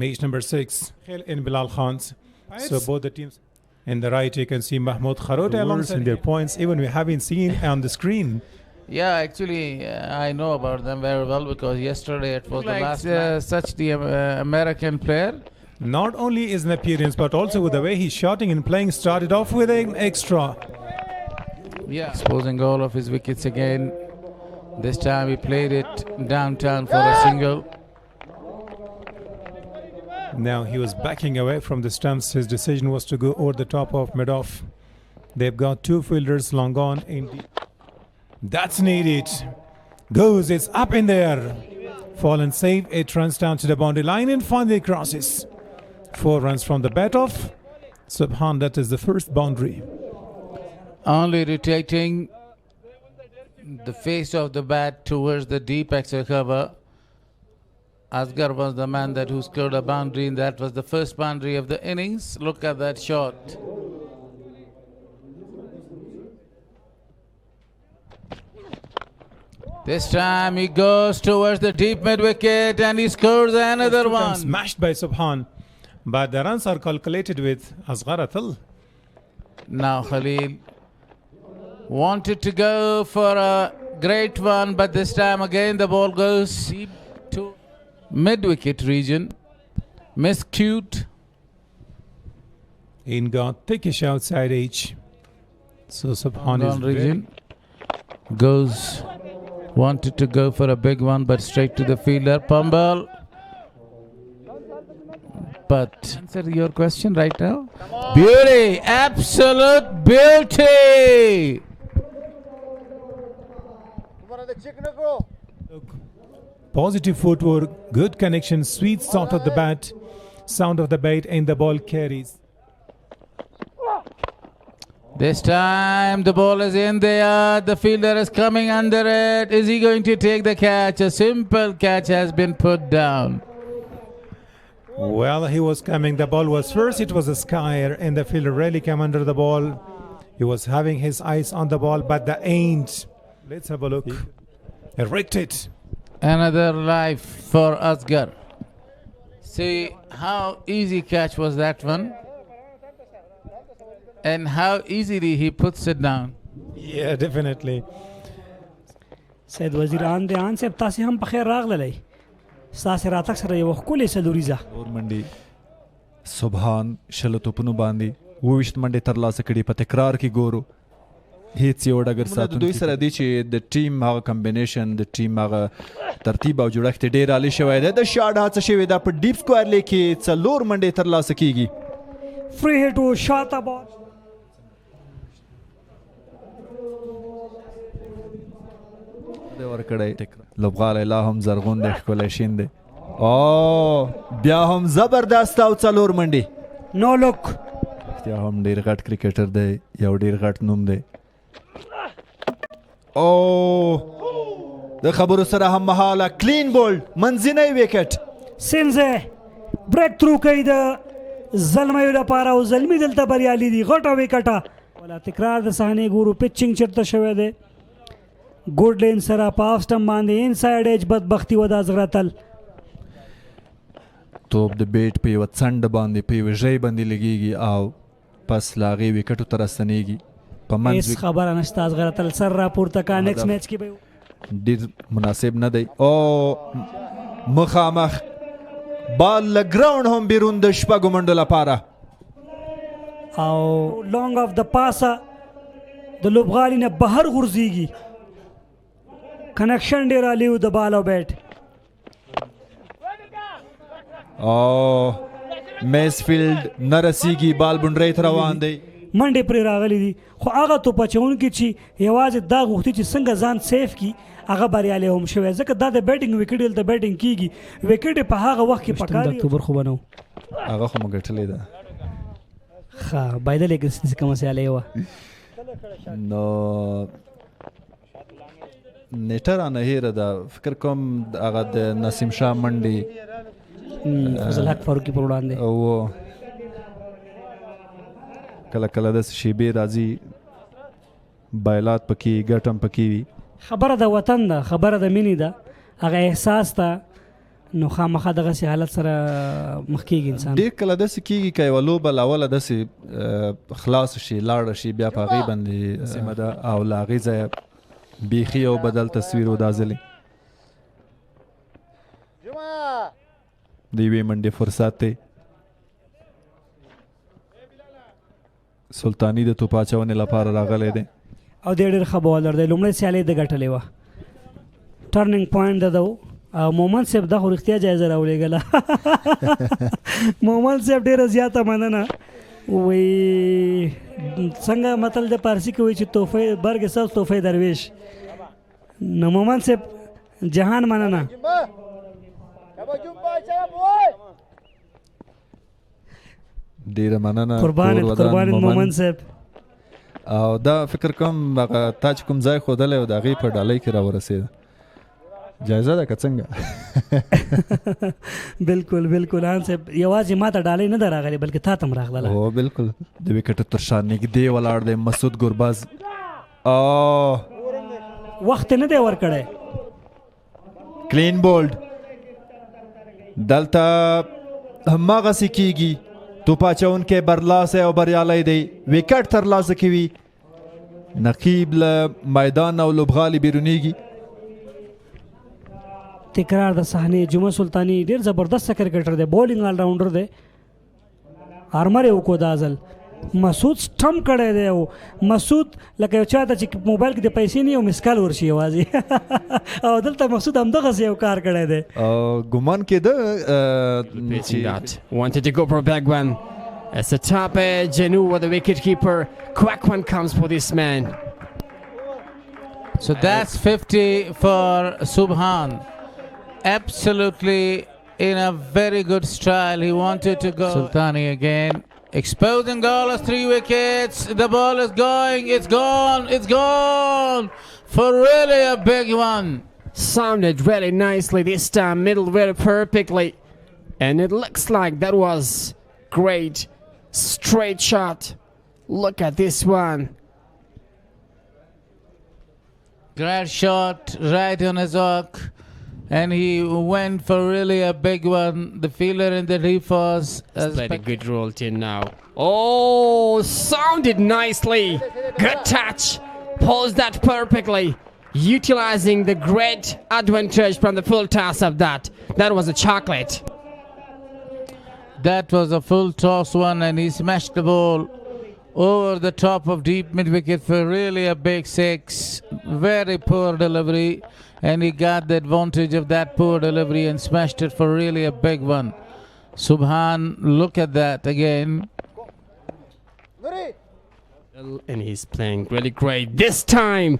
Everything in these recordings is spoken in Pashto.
Match number 6 in Bilal Khan's. So both the teams. In the right, you can see Mahmoud Kharote alongside their points. Even we haven't seen on the screen. Yeah, actually, I know about them very well because yesterday it was the last match. Such the American player. Not only his appearance, but also with the way he's shooting and playing. Started off with an extra. Yeah, exposing all of his wickets again. This time he played it downtown for a single. Now he was backing away from the stumps. His decision was to go over the top of mid-off. They've got two fielders long on. That's needed. Goes, it's up in there. Fallen save. It runs down to the boundary line and finally crosses. 4 runs from the bat off. Subhan, that is the first boundary. Only rotating the face of the bat towards the deep extra cover. Asghar was the man who scored a boundary, and that was the first boundary of the innings. Look at that shot. This time he goes towards the deep mid wicket and he scores another one. Smashed by Subhan, but the runs are calculated with Asghar Atal. Now Khalil wanted to go for a great one, but this time again the ball goes deep to mid-wicket region. Miscued. In got thickish outside edge. So Subhan is region. Goes. Wanted to go for a big one, but straight to the fielder. Pambal. But answer your question right now. Beauty. Absolute beauty. Positive footwork, good connection, sweet sound of the bat, sound of the bait, and the ball carries. This time the ball is in there, the fielder is coming under it. Is he going to take the catch? A simple catch has been put down. Well, he was coming, the ball was first, it was a skyer, and the fielder really came under the ball. He was having his eyes on the ball, but the ain't. Let's have a look. Erect it. Another life for Asghar. See how easy catch was that one, and how easily he puts it down. Yeah, definitely. Said Waziran de an sab tasi hum pakhair raglalai. Sase ratak sare yo khule saluriza. اور منډي سبحان شلو توپونو باندې وویشت منډي ترلاسه کړي په تکرار کې ګورو هیڅ یو ډګر ساتونکي دوی سره دی چې د ټیم هغه کمبینیشن د ټیم هغه ترتیب او جوړښت ډېر عالی شوی دی د شاټ هڅه شوې ده په ډیپ سکوائر کې څلور منډې ترلاسه کیږي Free hit to shot ball. د ورکړی لوبغالی لا هم زرغون دی ښکلی شین دی او بیا هم زبردست او څلور منډې No look. رښتیا هم ډېر غټ کرکټر دی یو ډېر غټ نوم دی او د خبرو سره هم مهاله کلین بولډ منځنی ویکټ سینزه بریک تھرو کوي د زلمیو لپاره او زلمی دلته بریالي دي غټه ویکټه ولا تکرار د صحنې ګورو پچینګ چرته شوی دی ګوډ لین سره په اف سټم باندې انساید ایج بدبختی و د ازغرتل توپ د بیټ په یوه څنډه باندې په یوه ژۍ باندې لګیږي او پس له هغې ویکټو ته راستنیږي په منځ هیڅ خبره نشته ازغرتل سر راپورته کا نیکسټ میچ کې به ډېر مناسب نه دی او مخامخ بال له ګراونډ هم بیرون د شپږو منډو لپاره او لونګ اف د پاسه د لوبغالي نه بهر غورځېږي کنیکشن ډېر عالي و د بال او بیټ او میسفیلډ نه رسیږي بال بونډرۍ ته روان دی منډې پرې راغلي دي خو هغه توپ اچوونکي چې یوازې دا غوښتي چې څنګه ځان سیف کړي هغه بریالی هم شوی ځکه دا د بیټینګ وکټ دلته بیټینګ کیږي وکټ په هغه وخت کې پکاري اکتوبر خو بنو هغه خو مو ګټلې ده ښه بایدلې کې کومه سیالي وه نو نیټه رانه هیره ده فکر کوم هغه د نسیم شاه منډې فضل حق فاروقي پر وړاندې او کله کله داسې شیبې راځي بایلات پکې ګټم پکې وي خبره د وطن ده خبره د مینې ده هغه احساس ته نو خامخا دغسې حالت سره مخ کېږي انسان. ډېر کله داسې کېږي که یوه لوبه له اوله داسې خلاص شي لاړه شي بیا په هغې باندې سیمه ده او له هغې ځایه بیخي یو بدل تصویر و دا ځلې د یوې منډې فرصت دی. سلطاني د توپ اچونې لپاره راغلی دی او دی ډېر ښه بالر دی. لومړۍ سیالۍ د ګټلې وه، ټرننګ پوینټ د ده و. او مومن صاحب دا خو رښتیا جایزه راولېږله. مومن صاحب ډېره زیاته مننه. وایي څنګه متل د پارسي کې وایي چې تحفه برګ سبز تحفه درویش. نو مومن صاحب جهان مننه. ډېره مننه قربان مومن صاحب. او دا فکر کوم هغه تا چې کوم ځای ښودلی و د هغې په ډالۍ کې راورسېده. جایزه ده که څنګه؟ بالکل بالکل ان صاحب یوازې ما ته ډالۍ نه ده راغلې بلکې تا ته هم راغله. هو بالکل د وکټو تر شا نږدې ولاړ دی مسعود ګرباز. وخت نه دی ورکړی. کلین بولډ دلته هماغسې کېږي. توپ اچوونکی برلاسی او بریالی دی، وکټ ترلاسه کوي. نقیب له میدان او لوبغالي بیرونیږي. تکرار د صحنې جمعه سلطاني ډېر زبردست کرکټر دی، بولینګ آل راونډر دی. آرمر یې وکړو دا ځل. مسعود سټم کړی دی او مسعود لکه یو چا ته چې موبایل کې د پیسې نه یو مسکال ورشي یوازې. او دلته مسعود همدغسې یو کار کړی دی. ګمان کېده wanted to go for a big one. It's a top edge and over the wicket keeper. Quick one comes for this man. So that's 50 for Subhan. Absolutely in a very good style. He wanted to go. Sultani again. Exposing goal as 3 wickets. The ball is going. It's gone. It's gone. For really a big one. Sounded really nicely this time. Middle very perfectly. And it looks like that was great. Straight shot. Look at this one. Great shot right on his hook. And he went for really a big one. The fielder in the reverse has played a good role till now. Oh, sounded nicely. Good touch. Pulls that perfectly. Utilizing the great advantage from the full toss of that. That was a chocolate. That was a full toss one and he smashed the ball over the top of deep mid wicket for really a big 6. Very poor delivery. And he got the advantage of that poor delivery and smashed it for really a big one. Subhan, look at that again. And he's playing really great. This time,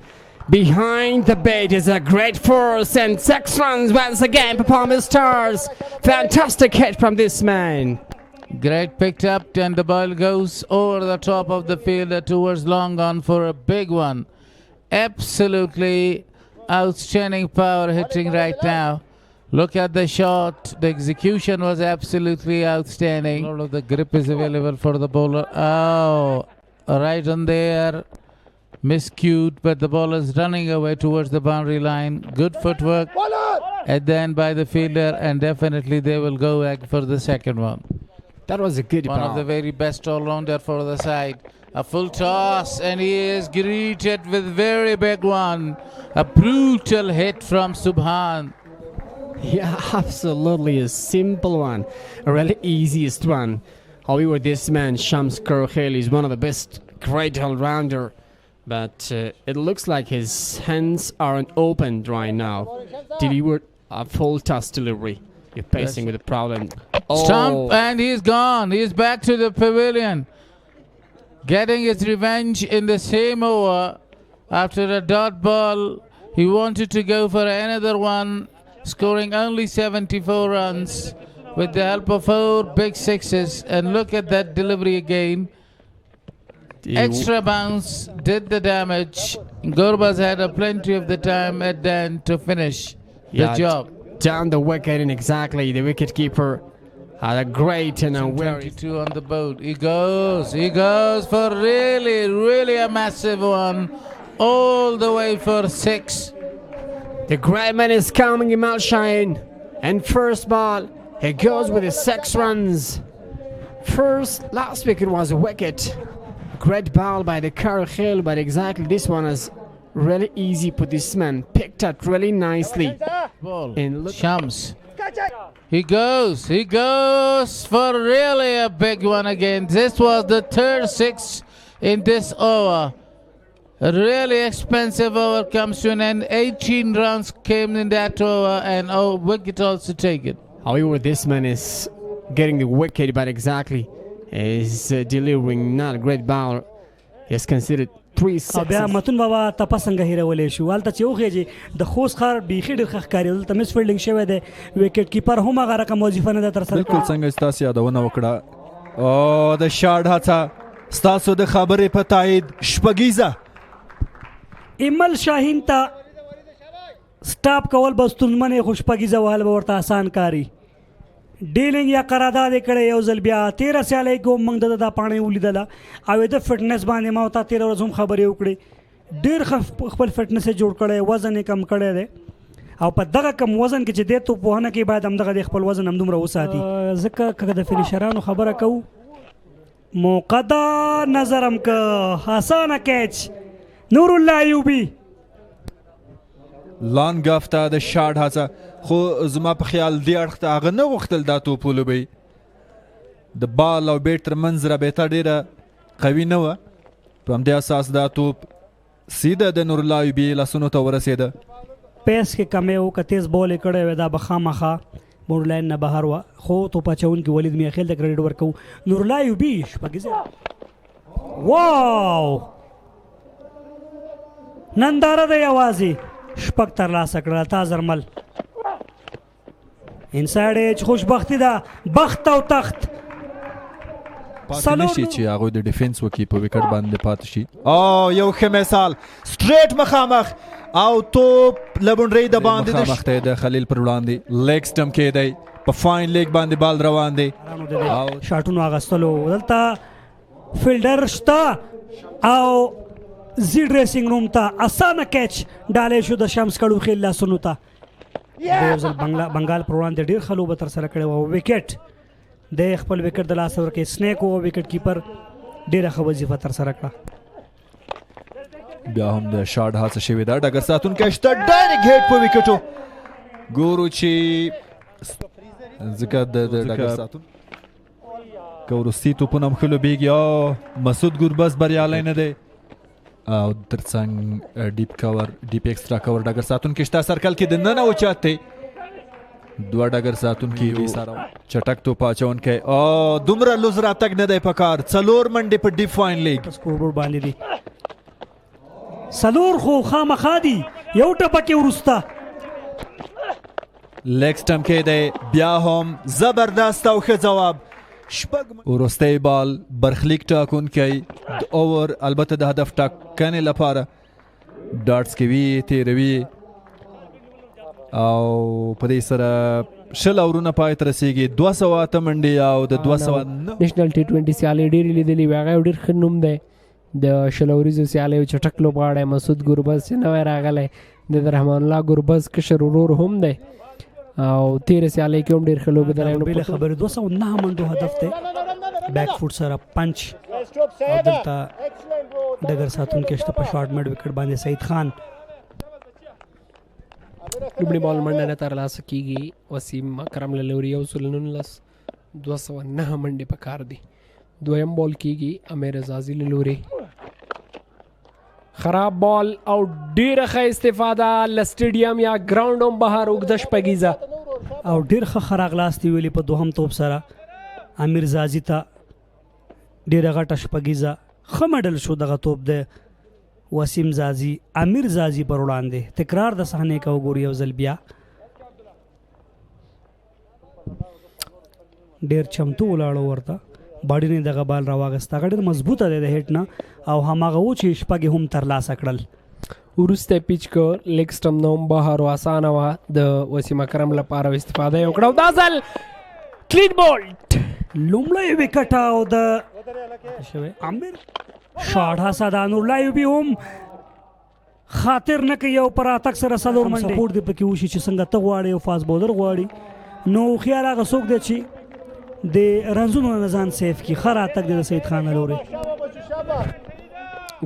behind the bait is a great force and 6 runs once again for Palmer Stars. Fantastic hit from this man. Great picked up and the ball goes over the top of the fielder towards long on for a big one. Absolutely outstanding power hitting right now. Look at the shot. The execution was absolutely outstanding. All of the grip is available for the bowler. Oh, right on there. Miscued, but the ball is running away towards the boundary line. Good footwork. And then by the fielder, and definitely they will go back for the second one. That was a good one ball. Of the very best all-rounder for the side. A full toss and he is greeted with very big one. A brutal hit from Subhan. Yeah, absolutely a simple one. A really easiest one. However, this man, Shams Karkhel, is one of the best great all-rounder. But it looks like his hands aren't opened right now. Delivered a full toss delivery. You're facing with a problem. Stump and he's gone. He's back to the pavilion. Getting his revenge in the same over. After a dot ball, he wanted to go for another one, scoring only 74 runs with the help of 4 big 6s. And look at that delivery again. Extra bounce did the damage. Gurbaz had plenty of the time at the end to finish the job. Down the wicket and exactly the wicket keeper had a great and a 22 on the boat. He goes for really a massive one. All the way for 6. The great man is coming, Imal Shine. And first ball, he goes with his 6 runs. Last wicket was a wicket. Great ball by the Karkhel, but exactly this one is really easy for this man. Picked up really nicely. Ball. And look, Shams. He goes for really a big one again. This was the third 6 in this over. A really expensive over comes to an end. 18 runs came in that over, and wicket also taken. however, this man is getting the wicket, but exactly is delivering not a great ball. He has considered 3 او بیا sixes. متون بابا تپسنګ هیرولې شو هلته چې وخېږي د خوست ښار بیخي ډېر ښه ښکاري دلته مس فیلډینګ شوی دی وکټ کیپر هم هغه رقم وظیفه نه ده ترسره بالکل کړې څنګه ستاسو یادونه وکړه او د شاډ هڅه ستاسو د خبرې په تایید شپږیزه ایمل شاهین ته سټاپ کول به ستونزمن خو شپږیزه وهل به ورته آسان کاري ډیلینګ یا قرارداد یې کړی یو ځل بیا 13 سیالۍ کې هم موږ د دا پاڼې ولیدله او د فټنس باندې ما ورته 13 ورځ هم خبرې وکړې ډېر ښه خپل فټنس یې جوړ کړی وزن یې کم کړی دی او په دغه کم وزن کې چې دی توپوهنه کې باید همدغه د خپل وزن همدومره وساتي ځکه که د فینیشرانو خبره کوو موقع ده نظرم که حسانه کیچ نور الله ایوبي لانګ افته د شاډ هڅه خو زما په خیال دې اړخ ته هغه نه غوښتل دا توپ ولوبوي د بال او بیټ ترمنځ رابطه ډېره قوي نه وه په همدې اساس دا توپ سیده د نور الله ایوبي لاسونو ته ورسېده پیس کې کمی و که تیز بول یې کړی وی دا به خامخا بورډ لاین نه بهر وه خو توپ اچوونکي ولید میاخیل ته کریډټ ورکوو نور الله ایوبي شپږیزه واو ننداره ده یوازې شپږ ترلاسه کړله تا زرمل انسایډ ایج خوشبختي ده بخت او تخت پاتې نشي چې هغوی د ډیفنس وکړي په وکټ باندې پاتې شي او یو ښه مثال سټریټ مخامخ او توپ له بونډرۍ د باندې مخامخ ته د خلیل پر وړاندې لیګ سټم کېدی په فاین لیګ باندې بال روان دی شاټونو اغستلو دلته فیلډر شته او زی ډریسینګ روم ته اسانه کیچ ډالې شو د شمس کړو خیل لاسونو ته یو ځل بنګال پر وړاندې ډېر ښه لوبه ترسره کړې وه وکټ د خپل وکټ د لاسه ورکړې سنیک و وکټ کیپر ډېره ښه وظیفه ترسره کړه بیا هم د شاډ هڅه شوې ده ډګر ساتونکی شته ډایرکټ هیټ په وکټو ګورو چې ځکه د ډګر ساتونکی که وروستي توپونه هم ښه لوبېږي او مسعود ګوربز بریالی نه دی او ترڅنګ ډیپ ایکسترا کور ډګر ساتونکی شته سرکل کې د ننه اوچت دی دوه ډګر ساتونکي چټک توپ اچونکی او دومره لوز راتګ نه دی پکار 4 منډې په ډیپ فاین لیګ سکوربورډ باندې دي څلور خو خامخا دي یو ټپکې وروسته لیګ سټم کې دی بیا هم زبردست او ښه ځواب وروستی بال برخلیک ټاکونکی د اوور البته د هدف ټاکنې لپاره ډاټس کوي تیروي او په دې سره شل اورونه پای ته رسیږي 208 منډې او د 209 نېشنل ټي 20 سیالۍ ډېرې لیدلې وې هغه یو ډېر ښه نوم دی د شل اوریزو سیالیو چټک لوبغاړی مسعود ګوربز چې نوی راغلی د رحمان الله ګوربز کشر ورور هم دی او 13 سیالۍ کې هم ډېر ښه لوبېدلی بېله خبرې 209 منډو هدف دی بیک فوټ سره پنچ او دلته ډګر ساتونکی شته په شارټ میډ وکټ باندې سعید خان لومړي بال منډه نه ترلاسه کېږي وسیم اکرم له لوري 209 منډې په کار دي دویم بال کېږي امیر اعزازي له لوري خراب بال او ډیره ښه استفاده له سټیډیم یا ګراوند هم بهر اوږده شپږیزه او ډېر ښه خراغلاستي ویلي په دوهم توپ سره امیر زازي ته ډېره غټه شپږیزه ښه مډل شو دغه توپ دی وسیم زازي امیر زازي پر وړاندې تکرار د صحنې کا وګوري یو ځل بیا ډېر چمتو ولاړو ورته باډي نه دغه بال راواغسته هغه ډېر مضبوطه دی د هیټ نه او هماغه و چې شپږې هم ترلاسه کړل وروسته پیچ کو لیګ سټم نه هم بهر و اسانه وه د وسیم اکرم لپاره استفاده یې وکړه او دا ځل کلین بولټ لومړی وکټ او د امیر شاټ هڅه د نورالله ایوبي هم خاطر نه کوي او پر اتک سره څلور منډې سپورټ دې پکې وشي چې څنګه ته غواړې او فاست بولر غواړي نو خیال هغه څوک دی چې د رنزونو نه ځان سیف کړي. ښه راتګ دی د سید خان له لورې.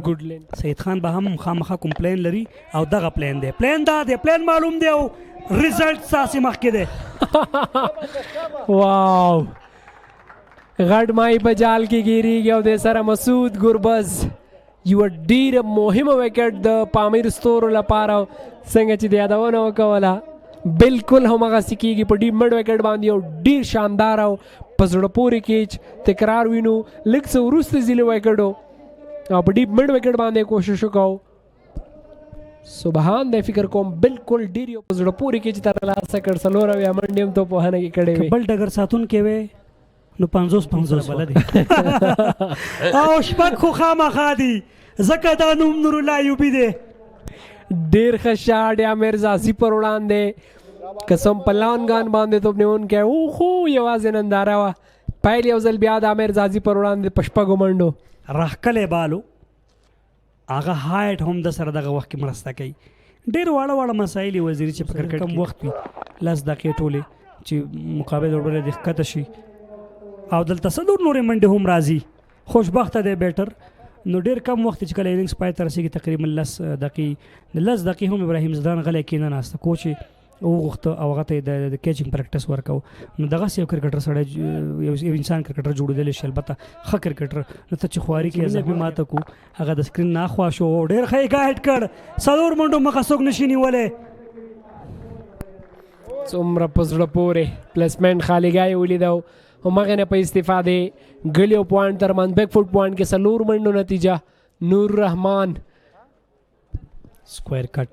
ګوډ لین سید خان به هم خامخا کوم پلین لري او دغه پلین دی. پلین دا دی، پلین معلوم دی او ریزلټ ستاسې مخکې دی. واو غټ مای په جال کې ګیریږي او د سره مسعود ګربز یوه ډیره مهمه وکټ د پامیر ستورو لپاره څنګه چې د یادونه وکوله بالکل همغسې کېږي په ډیپ مډ وکټ باندې او ډیر شاندار او په زړه پورې کیچ تکرار وینو. لږ څه وروسته ځینې وکټو او په ډیپ مډ وکټ باندې کوشش وکړو. سبحان دی فکر کوم بالکل ډیر یو په زړه پورې کیچ ترلاسه کړ. څلور اویا منډې هم توپوهنه کې کړې وې. بل ډګر ساتونکی وی نو 50-50 بله دی او شپږ خو خامخا دي ځکه دا نوم نورالله ایوبي دی. ډیر ښه شاټ یا میرزاسي پر وړاندې قسم په لانګان باندې توپ نیونکی او خو یوازې ننداره وه. پیل یو ځل بیا د میرزاسي پر وړاندې په شپږو منډو راښکلی بالو. هغه هایټ هم د سره دغه وخت کې مرسته کوي. ډېر واړه واړه مسایل یې وزیري چې په کرکټ کم وخت وي 10 دقیقې ټولې چې مقابل ډبره د ښکته شي او دلته څلور نورې منډې هم راځي. خوشبخته دی بیټر. نو ډېر کم وخت چې کله اننګس پای ته رسېږي تقریبا 10 دقیقې هم ابراهیم زدان غلی کېنناسته. کوچ یې وغوښته او هغه ته یې د کیچینګ پریکټس ورکو. نو دغسې یو کرکټر سړی یو انسان کرکټر جوړېدلی شي البته ښه کرکټر. نو ته چې خواري کې زخمي ماته کو هغه د سکرین نه اخوا شو ډېر ښه یې ګایډ کړ. څلور منډو مخه څوک نشي نیولی. څومره په زړه پورې پلیسمنټ خالیګای ولیدو همغې نه په استفادې ګلي او پوینټ تر منځ بیک فوټ پوینټ کې څلور منډو نتیجه نور رحمان سکویر کټ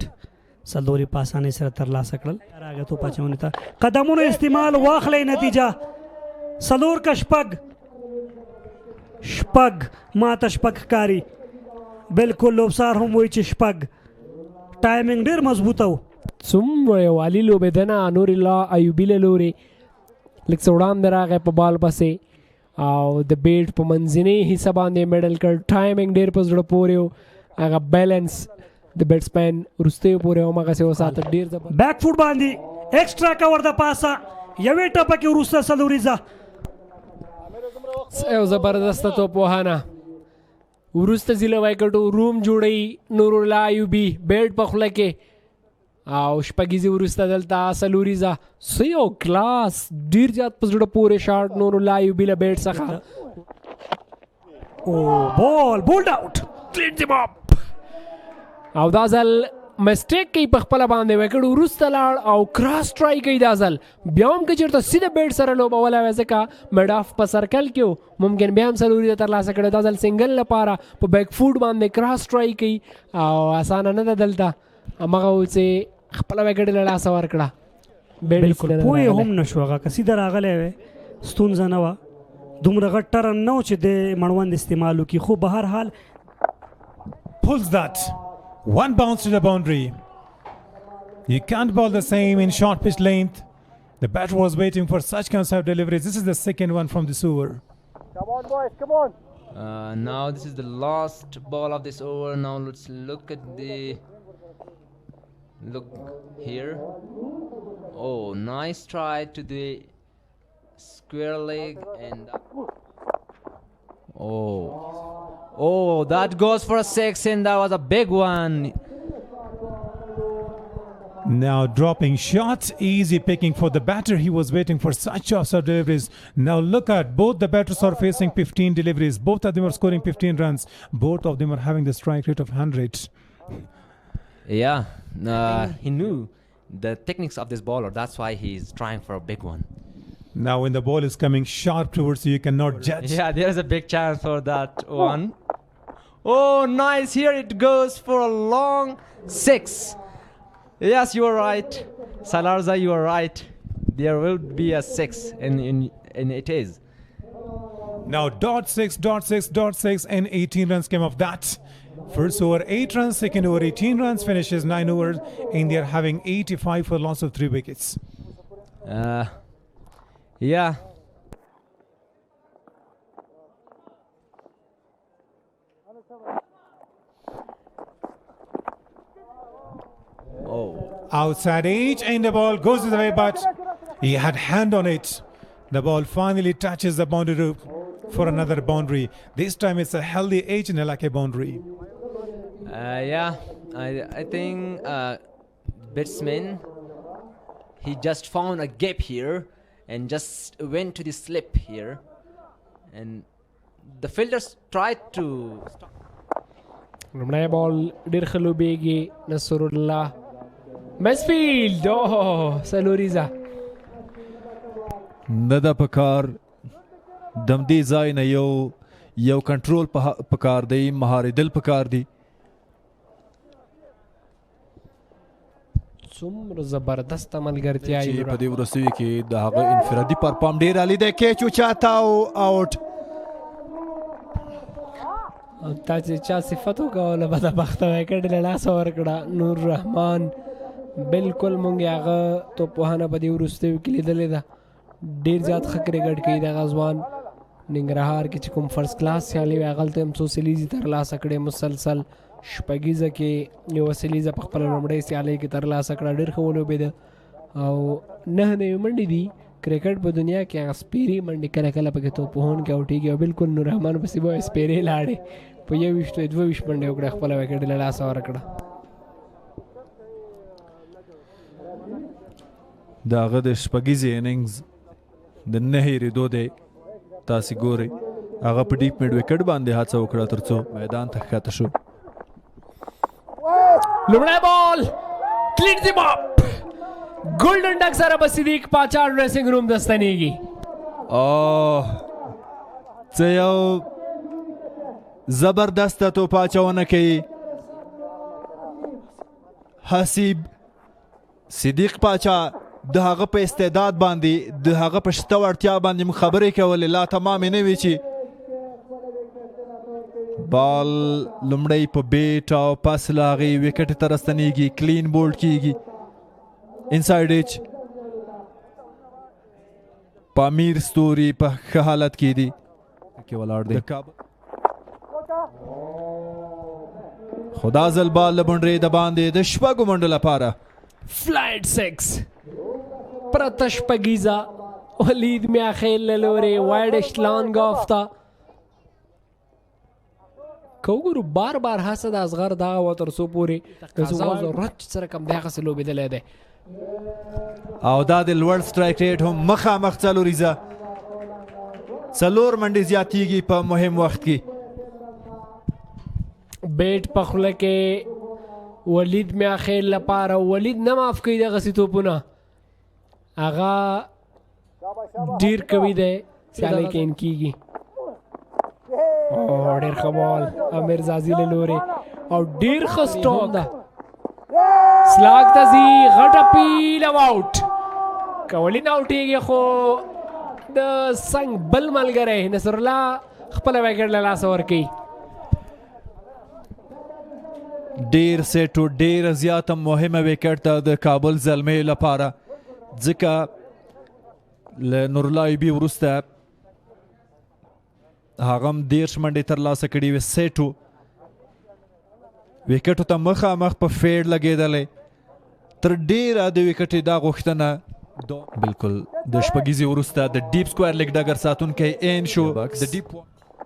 څلورې په اسانۍ سره ترلاسه کړل. راغی توپ اچونې ته قدمونو استعمال واخلی نتیجه 4 که شپږ ما ته شپږ ښکاري. بالکل لوبسار هم وایي چې شپږ. ټایمینګ ډېر مضبوطه و. څومره یو عالي لوبېدنه نور الله ایوبي له لورې. لږ څه وړاندې راغی په بال پسې او د بیټ په منځنۍ حصه باندې میډل کړ. ټایمینګ ډېر په زړه پورې و. هغه بیلنس د بیټسمین وروستیو پورې همغسې وساته. ډېر زبردست بیک فوټ باندې ایکسټرا کور د پاسه یوې ټپه کې وروسته څلوریزه. یو زبردسته توپوهنه وروسته ځي له وایکټو روم جوړوي نور الله ایوبي بیټ په خوله کې او شپږیزې وروسته دلته څلوریزه. څه یو کلاس ډېر زیات په زړه پورې شاټ نور الله ایوبي له بیټ څخه. او بولډ آوټ کلین دیم اپ او دا ځل مسټیک کوي په خپله باندې وکړ وروسته لاړ او کراس ټرای کوي. دا ځل بیا هم که چېرته سیده بیټ سره لوبولی وی ځکه میډ آف په سرکل کې و ممکن بیا هم څلوري ترلاسه کړی. دا ځل سنګل لپاره په بیک فوټ باندې کراس ټرای کوي او اسانه نه ده دلته همغه و چې خپله وکړې له لاسه ورکړه. بالکل پوه هم نه شو. هغه که سیده راغلی وی ستونزه نه وه. دومره غټ ټرن نه و چې د مړوند استعمال وکړي. خو به هر حال pulls that. One bounce to the boundary. You can't bowl the same in short pitch length. The batter was waiting for such kinds of deliveries. This is the second one from this over. Come on, boys, come on. Now this is the last ball of this over. Now let's look at the look here. Oh, nice try to the square leg and oh, that goes for a 6 and that was a big one. Now dropping shots, easy picking for the batter. He was waiting for such of deliveries. Now look at both the batters are facing 15 deliveries. Both of them are scoring 15 runs. Both of them are having the strike rate of 100. Yeah, he knew the techniques of this bowler. That's why he's trying for a big one. Now when the ball is coming sharp towards you, you cannot judge. Yeah, there's a big chance for that one. Oh, nice. Here it goes for a long 6. Yes, you are right. Salarza, you are right. There will be a 6 and it is. Now dot 6 and 18 runs came off that. First over 8 runs, second over 18 runs, finishes 9 overs, and they are having 85 for loss of 3 wickets. Yeah. Outside edge and the ball goes away, but He had hand on it. The ball finally touches the boundary rope for another boundary. This time it's a healthy H-Nelake boundary. Yeah, I think batsman, he just found a gap here and just went to the slip here, and the fielders tried to stop. لمړی بال ډېر ښه لوبېږي نصر الله مسفیلډ سلوریزه نه ده په کار د همدې ځای نه یو کنټرول په کار دی مهارېدل په کار دي څومره زبردسته ملګرتیا چې په دې وروستیو کې د هغه انفرادي پرفارم ډېر عالي دی کیچ وچاته او آوټ تا چې چا صفت وکوله بدبخته وکټ له لاسه ورکړه نور رحمان بالکل مونږ هغه توپوهانه په دې وروستیو کې لیدلې ده ډېر زیات ښه کرکټ کوي دغه ځوان ننګرهار کې چې کوم فرست کلاس سیالي وي هغلته هم څو سیلیزې ترلاسه کړې مسلسل شپږیزه کې یوه سیلیزه په خپله لومړۍ سیالۍ کې ترلاسه کړه ډېر ښه ولوبېده او 9 نوې منډې دي کرکټ په دنیا کې هغه سپیرې منډې کله کله پکې توپوهونکي اوټېږي او بالکل نور رحمان پسې به سپیرې لاړې په 21 22 منډې وکړه خپله وکټ له لاسه ورکړه د هغه د شپږیزې اننګز د نه هېرېدو دی تاسې ګورئ هغه په ډیپ میډ وکټ باندې هڅه وکړه تر څو میدان ته ښکته شو لومړی بال کلین دی باپ ګولډن ډک سره به صدیق پاچا ډریسنګ روم ته ستنېږي څه یو زبردسته توپ اچونه کوي حسیب صدیق پاچا د هغه په استعداد باندې د هغه په شته وړتیا باندې موږ خبرې کولې لا تمامې نه وي چې بال لومړی په بیټ او پس له هغې وکټې ته راستنېږي کلین بولډ کیږي انسایډ ایچ پامیر ستوري په ښه حالت کې دي کې ولاړ دی خو دا ځل بال له بونډرې د باندې د شپږو منډو لپاره فلایټ 6 پرته شپږیزه ولید میاخیل له لورې وایډشت لانګ آف ته که وګورو بار بار هڅه د اصغر دغه و تر څو پورې تقاضا او ضرورت چې سره کم دی هغسې لوبېدلی دی او دا د لوړ سټرایک ریټ هم مخامخ څلوریزه 4 منډې زیاتېږي په مهم وخت کې بیټ په خوله کې ولید میاخیل لپاره ولید نه معاف کوي دغسې توپونه هغه ډېر قوي دی سیالۍ کې ان کېږي ډېر ښه بال امیر زازي له لورې او ډېر ښه سټاک ده سلاک ته ځي غټه پیل او آوټ که ولید آوټېږي خو د سنګ بل ملګری نصر الله خپله وکټ له لاسه ورکوي ډیر سیټو ډیره زیاته مهمه وکټ ده د کابل زلمیو لپاره ځکه له نورالله ایوبي وروسته هغه هم 10 منډې ترلاسه کړي وې سیټو وکټو ته مخامخ په فیډ لګېدلی تر ډیره د وکټې دا غوښتنه بالکل د شپږیزې وروسته د ډیپ سکویر لیګ ډګر ساتونکی این شو د ډیپ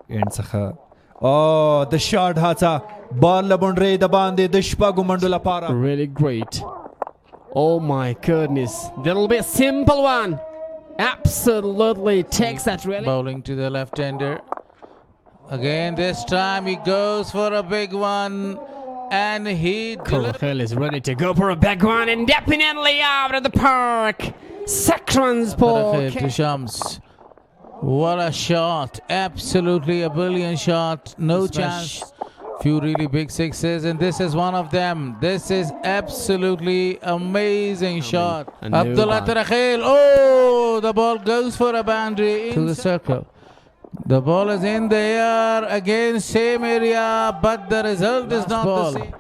این څخه د شاټ هڅه بال له بونډرې د باندې د شپږو منډو لپاره Really great. Oh my goodness. That'll be a simple one. Absolutely takes that really. Bowling to the left-hander. Again, this time he goes for a big one. And he... Kurhel is ready to go for a big one and definitely out of the park. Sections ball. to Shams. What a shot. Absolutely a brilliant shot. No chance. Few really big sixes, and this is one of them. This is absolutely amazing shot. Abdullah Tarakhil. Oh, the ball goes for a boundary to the circle. The ball is in the air again, same area, but the result is not the same.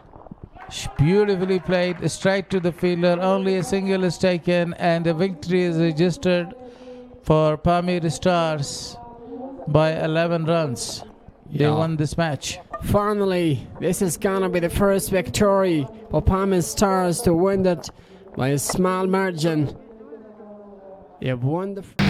Beautifully played, straight to the fielder. Only a single is taken, and the victory is registered for Pamir Stars by 11 runs. They won this match. Finally, this is gonna be the first victory for Pamir Stars to win it by a small margin. You have won the